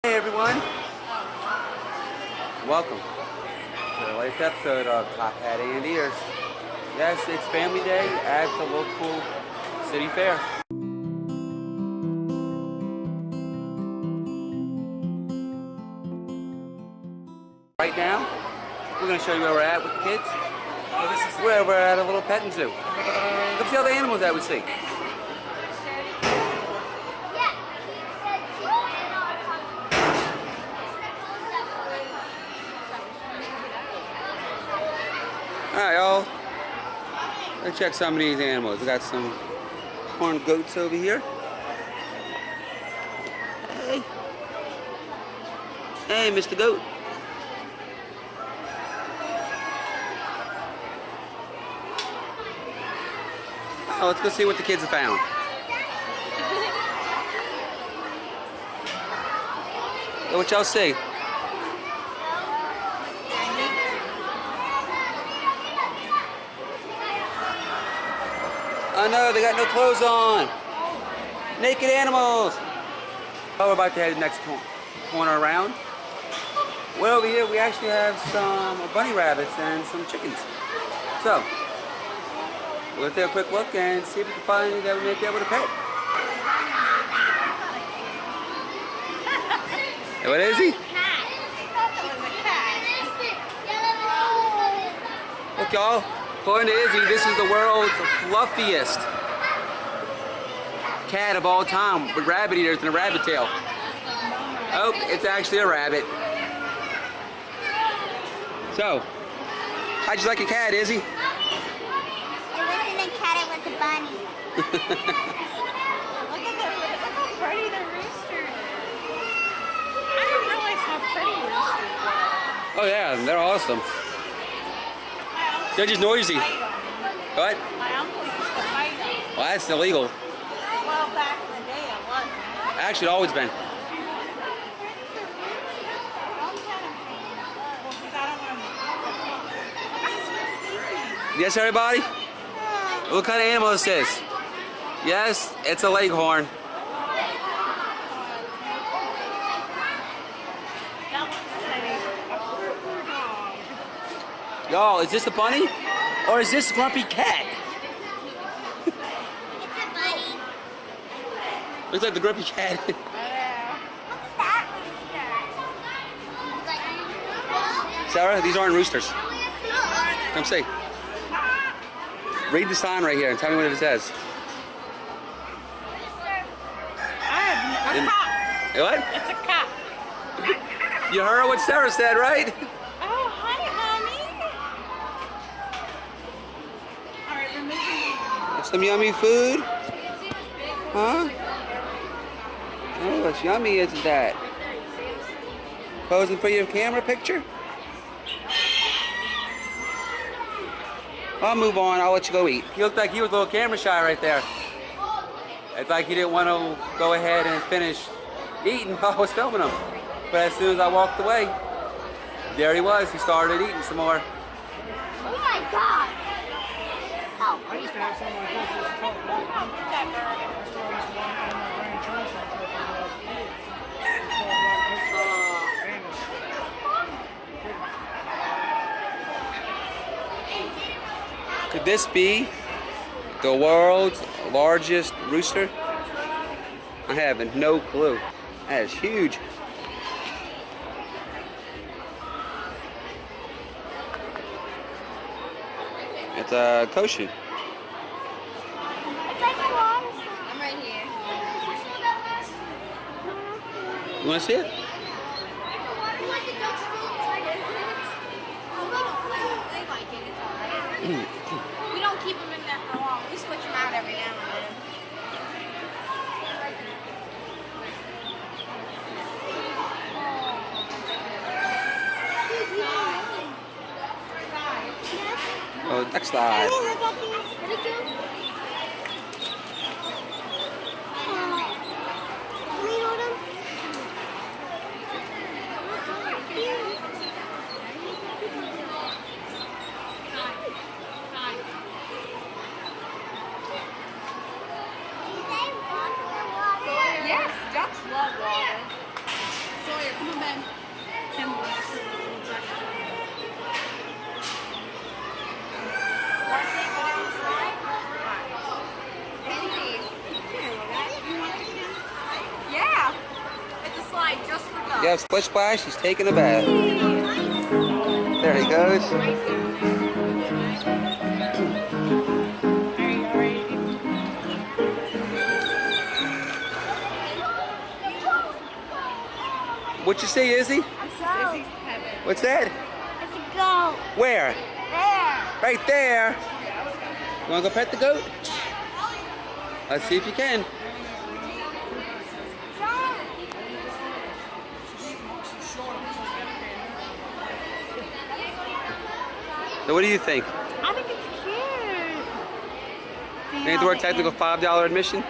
Hey everyone, welcome to the latest episode of TopHatAndEars. Yes, it's family day at the local city fair. Right now, we're going to show you where we're at with the kids. We're at a little petting zoo. Let's see all the animals that we see. Alright, y'all. Let's check some of these animals. We got some horned goats over here. Hey. Hey, Mr. Goat. Oh, let's go see what the kids have found. What y'all see? Oh no, they got no clothes on. Naked animals. Oh, we're about to head the next corner around. Well, over here we actually have some bunny rabbits and some chickens. So, we'll take a quick look and see if we can find any that we may be able to pet. Hey, what is he? Look, y'all. According to Izzy, this is the world's fluffiest cat of all time with rabbit ears and a rabbit tail. Oh, it's actually a rabbit. So, how'd you like your cat, Izzy? It wasn't a cat, it was a bunny. Look how pretty the rooster is. I didn't realize how pretty roosters are. Oh yeah, they're awesome. They're just noisy. What? My uncle used to fight them. Well, that's illegal. Well, back in the day it wasn't. Actually, it's always been. Well, because I don't want to... Yes, everybody? What kind of animal is this? Yes, it's a leghorn. Y'all, is this a bunny? Or is this Grumpy Cat? It's a bunny. Looks like the Grumpy Cat. Look at that rooster. Sarah, these aren't roosters. Come see. Read the sign right here and tell me what it says. A cock. What? It's a cock. You heard what Sarah said, right? Oh, hi, honey. All right, we're moving. Some yummy food? Huh? Oh, it's yummy, isn't that? Posing for your camera picture? I'll move on. I'll let you go eat. He looked like he was a little camera shy right there. It's like he didn't want to go ahead and finish eating while I was filming him. But as soon as I walked away, there he was. He started eating some more. Oh my god! Oh, I used to have some like this. It's called Walk-Ons. That's where I used to walk out of my grandchildren's center when I was a kid. Could this be the world's largest rooster? I have no clue. That is huge. It's a Koshu. it's like a water slide. I'm right here. You want to see it? We don't keep them in there for long. We switch them out every now and then. Oh, next slide. Yes, ducks love water. Come on, Ben. Tim wants to Yeah. It's a slide just for dogs. Yeah, splish splash, he's taking a bath. There he goes. What you say, Izzy? What's that? It's a goat. Where? There. Right there. You want to go pet the goat? Let's see if you can. So what do you think? I think it's cute. Think it's worth technical $5 admission?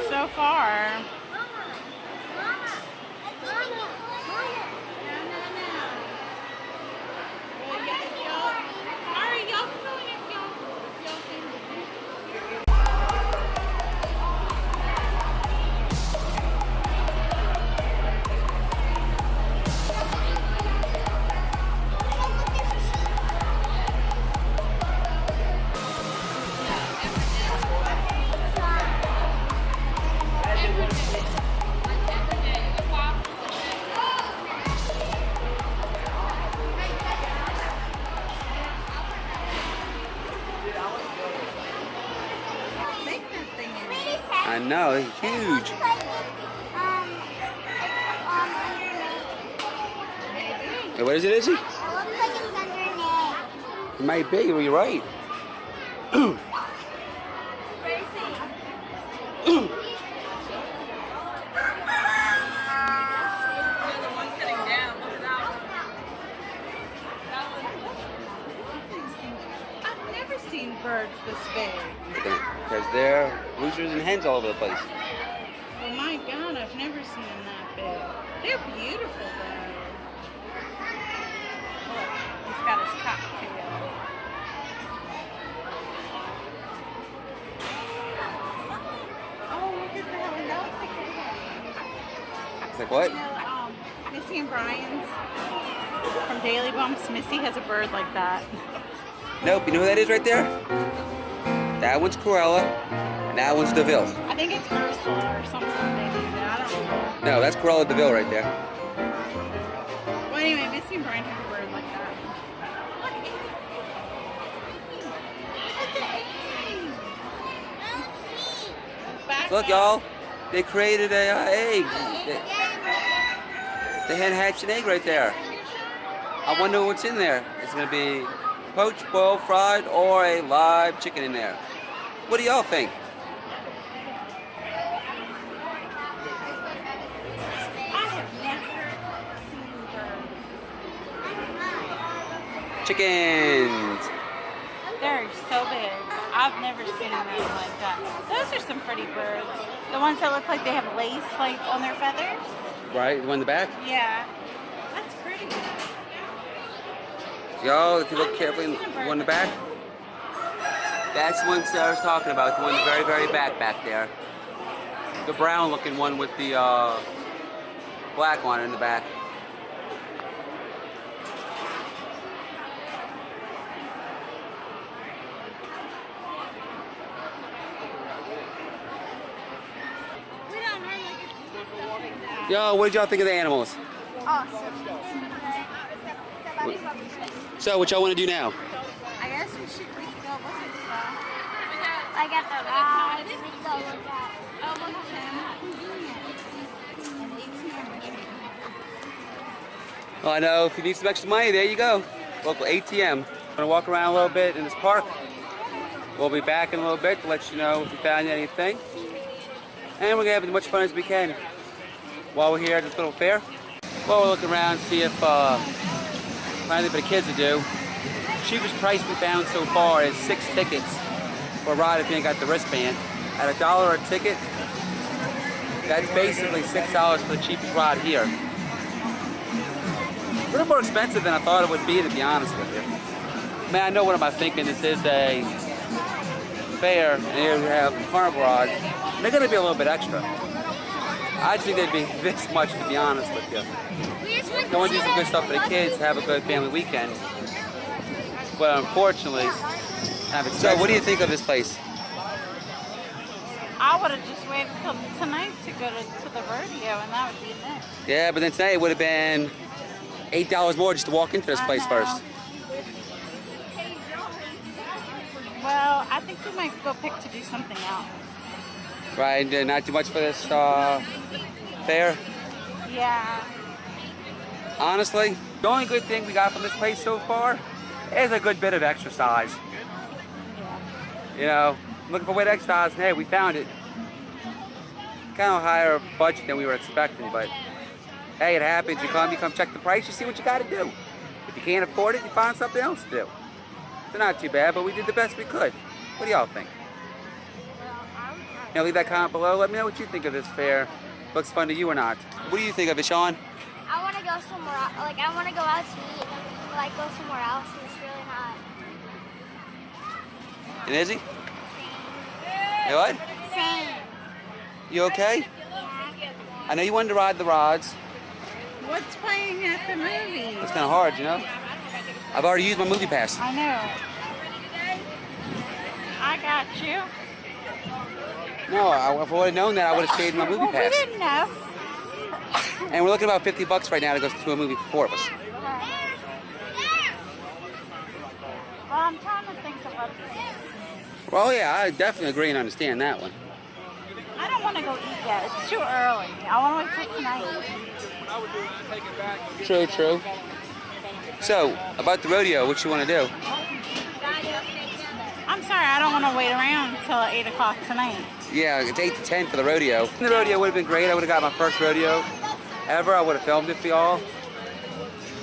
So far. I know, it's huge. Hey, what is it, Izzy? It looks like it's underneath. It might be, you're right. I've never seen birds this big. Because there are roosters and hens all over the place. Oh my God, I've never seen them that big. They're beautiful though. Look, he's got his cocktail. Oh, look at that one. That looks like a It's like what? You know, Missy and Brian's from Daily Bumps. Missy has a bird like that. Nope, you know who that is right there? That one's Cruella, and that one's DeVille. I think it's Ursula or something they do that. I don't know. No, that's Cruella DeVille right there. Well, anyway, Missy and Brian have a bird like that. Look, y'all, they created a egg. They had hatched an egg right there. I wonder what's in there. It's gonna be poached, boiled, fried, or a live chicken in there. What do y'all think? Chickens. They're so big. I've never seen them like that. Those are some pretty birds. The ones that look like they have lace like on their feathers. Right, the one in the back? Yeah. That's pretty. Y'all, if you look carefully, the one in the back? That's the one Sarah's talking about, the one in the very, very back there. The brown looking one with the black one in the back. Yo, what did y'all think of the animals? Awesome. So, what y'all want to do now? I guess we can go look at stuff. I got the rods. We can go look at. Oh, look at him. Well, I know if you need some extra money, there you go. Local ATM. Gonna walk around a little bit in this park. We'll be back in a little bit to let you know if we found anything. And we're gonna have as much fun as we can while we're here at this little fair. Well, we're looking around to see if anything for the kids to do. Cheapest price we found so far is 6 tickets for a ride if you ain't got the wristband. At $1 a ticket, that's basically $6 for the cheapest ride here. A little more expensive than I thought it would be, to be honest with you. Man, I know what am I thinking. This is a fair, and here we have carnival rides. They're going to be a little bit extra. I just think they'd be this much, to be honest with you. I want to do some good stuff for the kids, have a good family weekend. But unfortunately, haven't. So, what do you think of this place? I would have just waited till tonight to go to the rodeo, and that would be it. Yeah, but then tonight it would have been $8 more just to walk into this place first. Well, I think we might go pick to do something else. Right, not too much for this fair. Yeah. Honestly, the only good thing we got from this place so far is a good bit of exercise. You know, looking for way to exercise, and hey, we found it. Kind of higher budget than we were expecting, but hey, it happens. You come check the price, you see what you got to do. If you can't afford it, you find something else to do. They're not too bad, but we did the best we could. What do y'all think? You know, leave that comment below. Let me know what you think of this fair. Looks fun to you or not. What do you think of it, Sean? I want to go somewhere. Like I want to go out to eat. Like go somewhere else. It's really hot. And Izzy? You what? Same. You okay? Yeah. I know you wanted to ride the rods. What's playing at the movie? It's kind of hard, you know? I've already used my movie pass. I know. I got you. No, if I would have known that, I would have stayed in my movie Well, pass. we didn't know. And we're looking at about $50 right now to go to a movie for 4 of us. Well, I'm trying to think of other things. Well, yeah, I definitely agree and understand that one. I don't want to go eat yet. It's too early. I want to wait till tonight. True, true. So, about the rodeo, what you want to do? I'm sorry, I don't want to wait around until 8 o'clock tonight. Yeah, it's 8 to 10 for the rodeo. The rodeo would have been great. I would have got my first rodeo ever. I would have filmed it for y'all.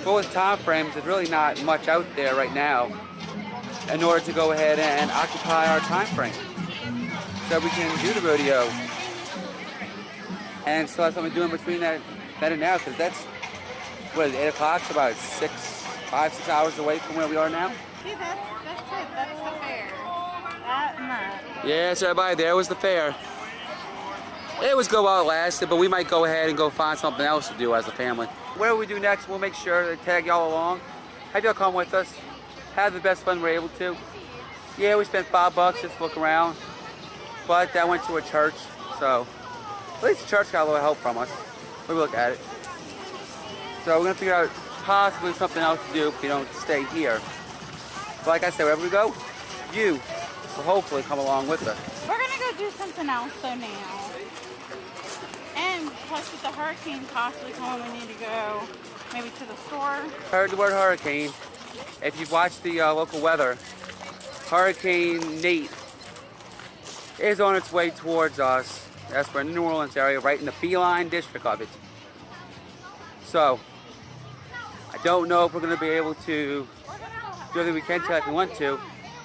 But with time frames, there's really not much out there right now in order to go ahead and occupy our time frame. So we can do the rodeo. And still have something to do in between that and now, because that's, what is it, 8 o'clock? It's about 5, 6 hours away from where we are now. See, that's it. That's the fair. That and that. Yeah, so everybody, there was the fair. It was good while it lasted, but we might go ahead and go find something else to do as a family. Whatever we do next, we'll make sure to tag y'all along. Have y'all come with us. Have the best fun we're able to. Yeah, we spent $5 just to look around, but that went to a church, so at least the church got a little help from us. We look at it. So we're gonna figure out possibly something else to do if we don't stay here. But like I said, wherever we go, you will hopefully come along with us. We're going to go do something else though now. And plus with the hurricane possibly coming, we need to go maybe to the store. Heard the word hurricane. If you've watched the local weather, Hurricane Nate is on its way towards us. That's for the New Orleans area, right in the feline district of it. So, I don't know if we're going to be able to do everything we can to like we want to,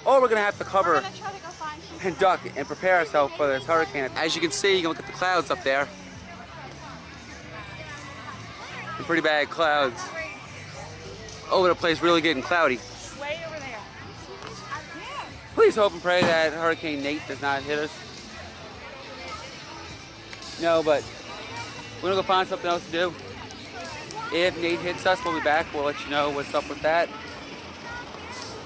or we're going to have to cover and duck and prepare ourselves for this hurricane. As you can see, you can look at the clouds up there. Some pretty bad clouds. Over the place, really getting cloudy. Way over there. Please hope and pray that Hurricane Nate does not hit us. No, but we're gonna go find something else to do. If Nate hits us, we'll be back. We'll let you know what's up with that.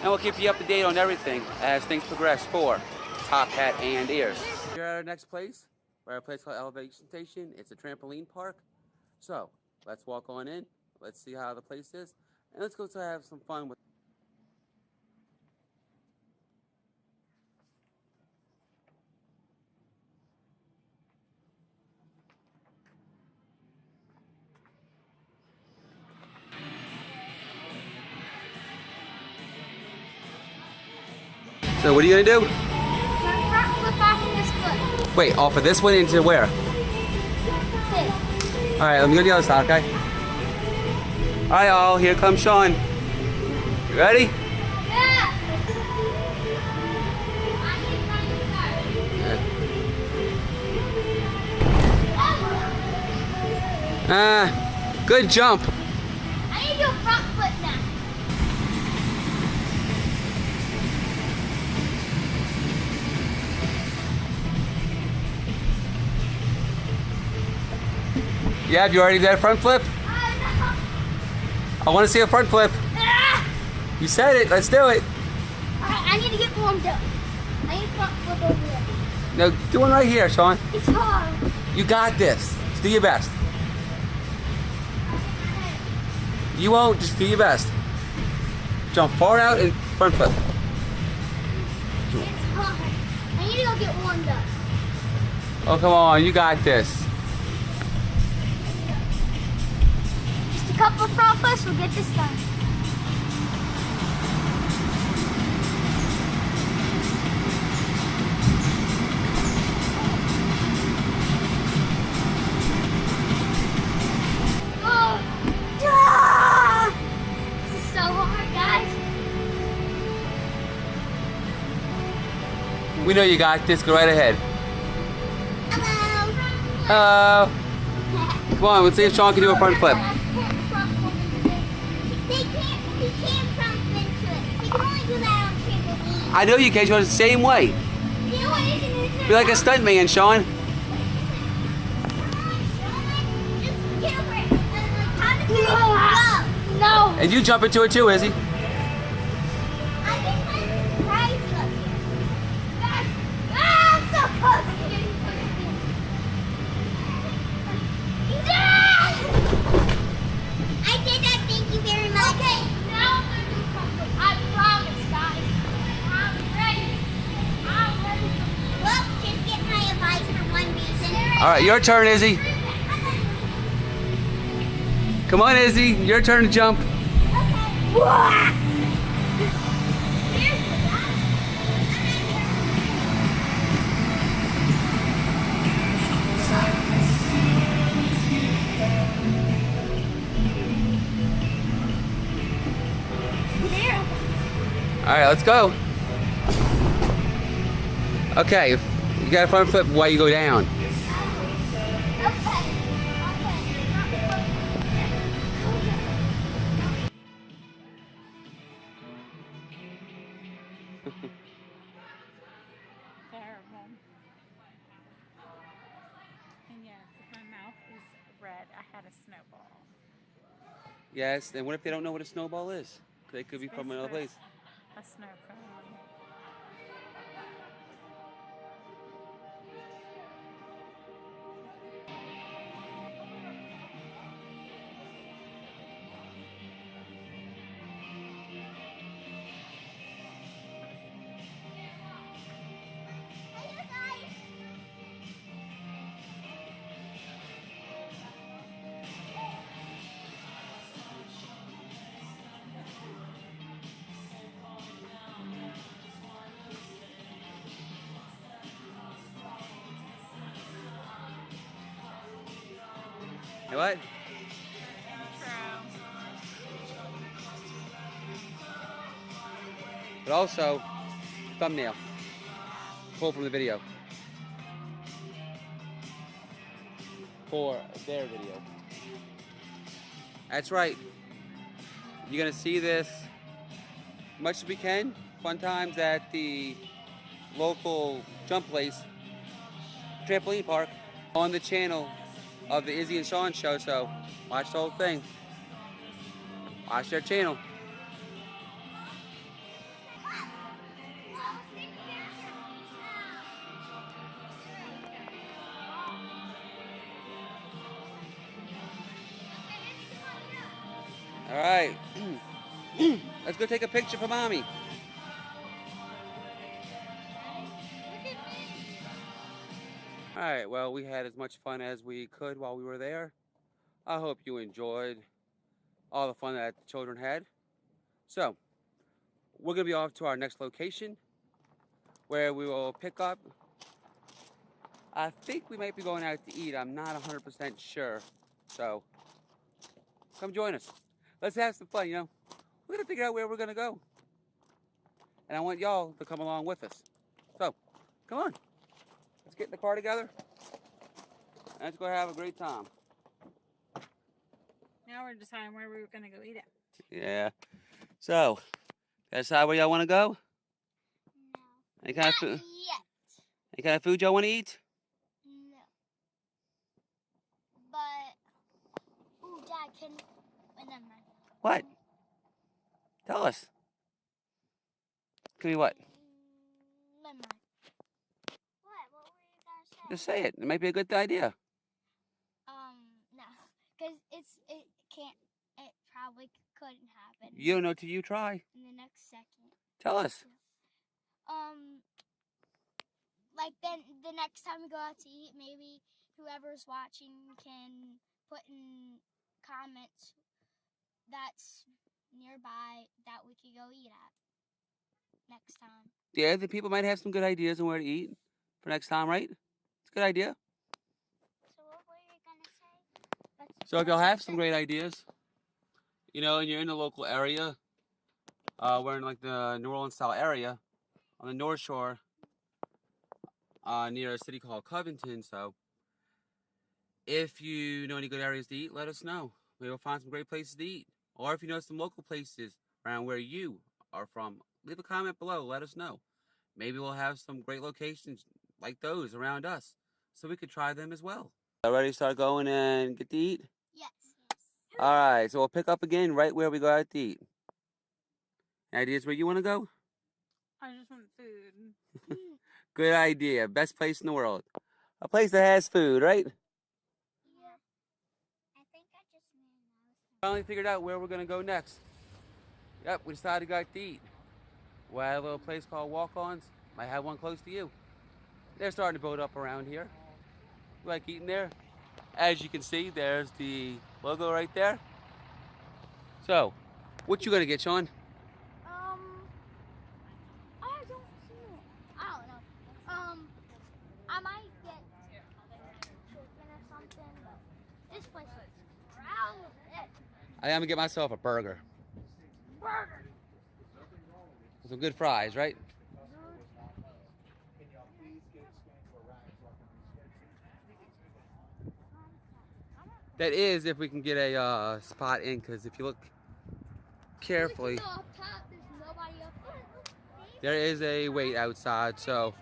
And we'll keep you up to date on everything as things progress for Top Hat and Ears. We're at our next place. We're at a place called Elevation Station. It's a trampoline park. So let's walk on in. Let's see how the place is. And let's go to have some fun with. So what are you gonna do? Front flip off of this foot. Wait, off of this one into where? Sit. All right, let me go to the other side, okay? All right, y'all, here comes Sean. You ready? Yeah. Good jump. I need to do a front flip now. Yeah, you already did a front flip? I want to see a front flip. You said it. Let's do it. Alright, I need to get warmed up. I need to front flip over there. No, do one right here, Sean. It's hard. You got this. Just do your best. You won't. Just do your best. Jump far out and front flip. It's hard. I need to go get warmed up. Oh, come on. You got this. Just a couple of front flips, we'll get this done. Oh, ah! This is so hard, guys. We know you got this. Go right ahead. Hello. Come on. Let's see if Sean can do a front flip. He can't front into it. He can only do that on trampoline. I know you can. Sean, the same way. You know what it is? Be like a stunt man, Sean. Just get over it. And like, time to go. No. And you jump into it too, Izzy. I think my prize up here. Guys, I'm so close to getting I did that, thank you very much. Okay, now I'm going to do something. I promise, guys. I'm ready. Well, just get my advice for one reason. All right, your turn, Izzy. Come on, Izzy. Your turn to jump. Okay. All right, let's go. Okay, you got a front flip while you go down. Terrible. And yes, if my mouth is red, I had a snowball. Yes, and what if they don't know what a snowball is? They could be from another place. A snow cone. You know what? But also, thumbnail. Pull from the video. For their video. That's right. You're gonna see this much as we can. Fun times at the local jump place, trampoline park, on the channel of the Izzy and Sean show, so watch the whole thing. Watch their channel. All right, let's go take a picture for mommy. All right, well, we had as much fun as we could while we were there. I hope you enjoyed all the fun that the children had. So, we're going to be off to our next location where we will pick up. I think we might be going out to eat. I'm not 100% sure. So, come join us. Let's have some fun, you know. We're going to figure out where we're going to go. And I want y'all to come along with us. So, come on. Let's get in the car together. And let's go have a great time. Now we're deciding where we were going to go eat it. Yeah. So, decide where y'all want to go? No. Any kind of food? Yet. Any kind of food y'all want to eat? No. But never mind. What? Tell us. Give me what? Never mind. What? What were you gonna say? Just say it. It might be a good idea. No, because it probably couldn't happen. You don't know till you try. In the next second. Tell us. Like then the next time we go out to eat, maybe whoever's watching can put in comments that's nearby that we could go eat at next time. Yeah, the people might have some good ideas on where to eat for next time, right? It's a good idea. So what were you gonna say? So if y'all have some great ideas, you know, and you're in the local area, we're in like the New Orleans style area on the North Shore, near a city called Covington. So if you know any good areas to eat, let us know. Maybe we'll find some great places to eat. Or if you know some local places around where you are from, leave a comment below. Let us know. Maybe we'll have some great locations like those around us, so we could try them as well. Ready to start going and get to eat? Yes. All right, so we'll pick up again right where we go out to eat. Ideas where you want to go? I just want food. Good idea. Best place in the world. A place that has food, right? Yeah. I think I just Finally figured out where we're going to go next. Yep, we decided to go out to eat. We're at a little place called Walk-Ons. Might have one close to you. They're starting to build up around here. You like eating there? As you can see, there's the logo right there. So, what you gonna get, Sean? I don't know. I might get chicken or something, but this place is crowded. I'm gonna get myself a burger. Burger. Some good fries, right? That is if we can get a spot in, because if you look carefully, there is a wait outside, so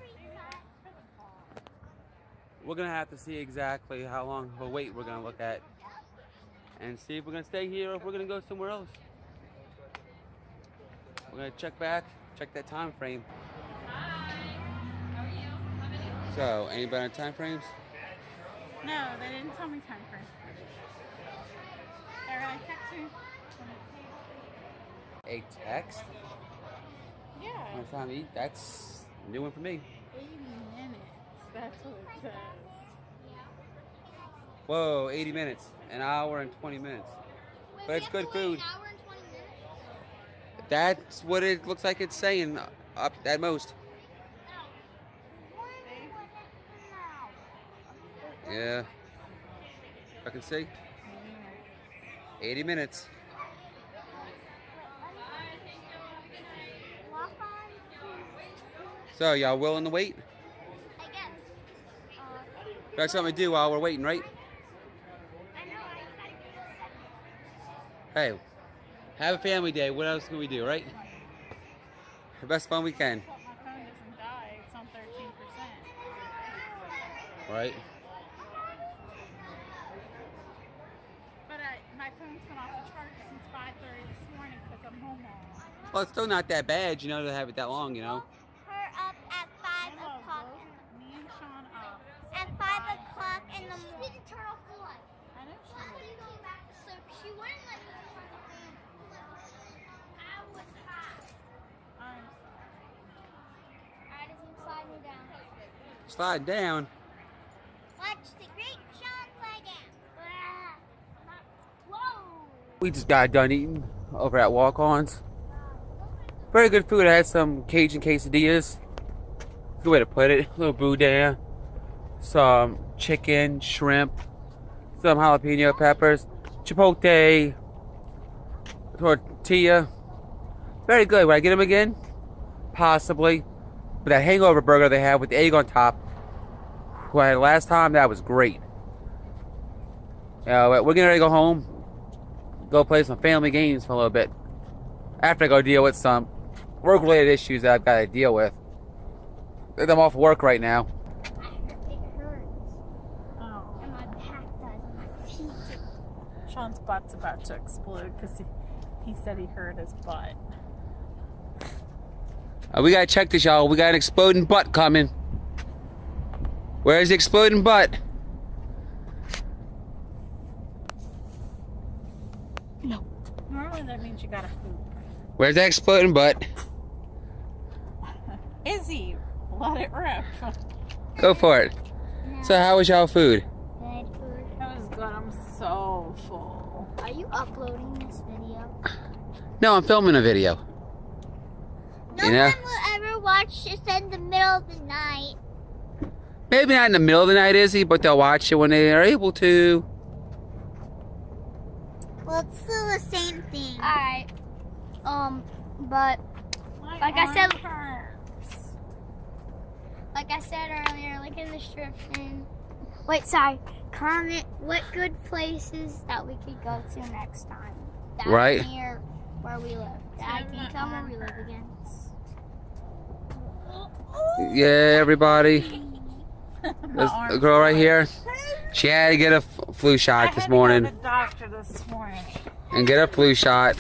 we're gonna have to see exactly how long of a wait we're gonna look at and see if we're gonna stay here or if we're gonna go somewhere else. We're gonna check that time frame. So, anybody on time frames? No, they didn't tell me time frame. They're gonna text me. A text? Yeah. On time to eat? That's a new one for me. 80 minutes. That's what it says. Whoa, 80 minutes. An hour and 20 minutes. But it's good food. An hour and 20 minutes? That's what it looks like it's saying up at most. Yeah. I can see. 80 minutes. So, y'all willing to wait? I guess. Got something to do while we're waiting, right? I know, I gotta get Hey, have a family day. What else can we do, right? The best fun we can. My phone doesn't die. It's on 13%. Right? But my phone's been off the charge since 5:30 this morning because I'm home all. Well, it's still not that bad, you know, to have it that long, you know. her up at 5 Hello, o'clock. both me and Sean up. At 5 o'clock in the morning. She didn't turn off the light. I know she did. So she wouldn't let me turn the fan. I was hot. I'm sorry. Alright, it's gonna slide me down. Slide down. Watch the great Sean slide down. Whoa! We just got done eating over at Walk-Ons. Very good food. I had some Cajun quesadillas. Good way to put it. A little boudin. Some chicken, shrimp, some jalapeno peppers, chipotle, tortilla. Very good. Would I get them again? Possibly. But that hangover burger they have with the egg on top, who I had last time, that was great. We're getting ready to go home. Go play some family games for a little bit. After I go deal with some work-related issues that I've got to deal with. I'm off work right now. It hurts. Oh. And my back does. And my feet. Sean's butt's about to explode because he said he hurt his butt. We gotta check this, y'all. We got an exploding butt coming. Where's the exploding butt? No. Normally that means you gotta poop. Where's that exploding butt? Izzy, let it rip. Go for it. So how was y'all food? Good food. That was good. I'm so full. Are you uploading this video? No, I'm filming a video. No You know? one will ever watch this in the middle of the night. Maybe not in the middle of the night, Izzy, but they'll watch it when they are able to. Well, it's still the same thing. Alright. But like I said, earlier, link in the description. Wait, sorry. Comment what good places that we could go to next time. That Right. near where we live. That I can come where we live again. Yeah, everybody. This girl right here, she had to get a flu shot this morning. I had to go to the doctor this morning. And get a flu shot.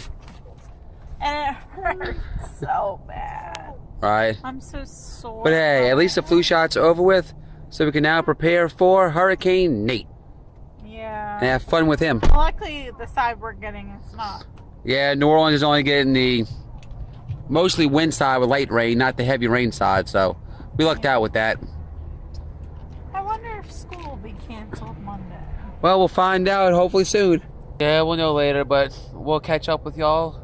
And it hurts so bad. Right. I'm so sore. But hey, at least the flu shots are over with, so we can now prepare for Hurricane Nate Yeah. and have fun with him. Luckily, the side we're getting is not. Yeah, New Orleans is only getting the mostly wind side with light rain, not the heavy rain side, so we lucked out with that. I wonder if school will be canceled Monday. Well, we'll find out hopefully soon. Yeah, we'll know later, but we'll catch up with y'all